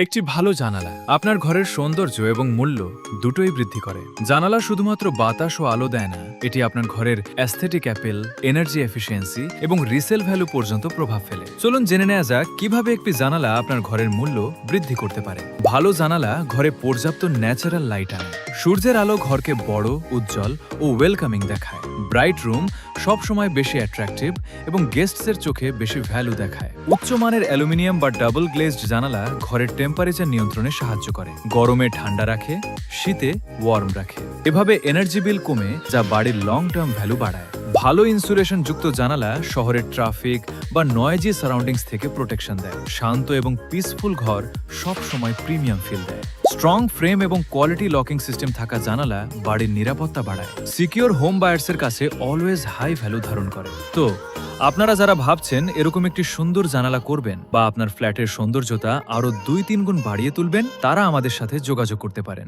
একটি ভালো জানালা আপনার ঘরের সৌন্দর্য এবং মূল্য দুটোই বৃদ্ধি করে। জানালা শুধুমাত্র বাতাস ও আলো দেয় না, এটি আপনার ঘরের অ্যাস্থেটিক অ্যাপেল, এনার্জি এফিসিয়েন্সি এবং রিসেল ভ্যালু পর্যন্ত প্রভাব ফেলে। চলুন জেনে নেওয়া যাক কিভাবে একটি জানালা আপনার ঘরের মূল্য বৃদ্ধি করতে পারে। ভালো জানালা ঘরে পর্যাপ্ত ন্যাচারাল লাইট আনে। সূর্যের আলো ঘরকে বড়, উজ্জ্বল ও ওয়েলকামিং দেখায়। ব্রাইট রুম সবসময় বেশি অ্যাট্রাকটিভ এবং গেস্টসের চোখে বেশি ভ্যালু দেখায়। উচ্চমানের অ্যালুমিনিয়াম বা ডাবল গ্লেজড জানালা ঘরের টেম্পারেচার নিয়ন্ত্রণে সাহায্য করে, গরমে ঠান্ডা রাখে, শীতে ওয়ার্ম রাখে। এভাবে এনার্জি বিল কমে, যা বাড়ির লং টার্ম ভ্যালু বাড়ায়। ভালো ইনসুলেশন যুক্ত জানালা শহরের ট্রাফিক বা নয়েজি সারাউন্ডিংস থেকে প্রোটেকশন দেয়। শান্ত এবং পিসফুল ঘর সব সময় প্রিমিয়াম ফিল দেয়। স্ট্রং ফ্রেম এবং কোয়ালিটি লকিং সিস্টেম থাকা জানালা বাড়ির নিরাপত্তা বাড়ায়। সিকিউর হোম বায়ার্সের কাছে অলওয়েজ হাই ভ্যালু ধারণ করে। তো আপনারা যারা ভাবছেন এরকম একটি সুন্দর জানালা করবেন বা আপনার ফ্ল্যাটের সৌন্দর্যতা আরো 2-3 গুণ বাড়িয়ে তুলবেন, তারা আমাদের সাথে যোগাযোগ করতে পারেন।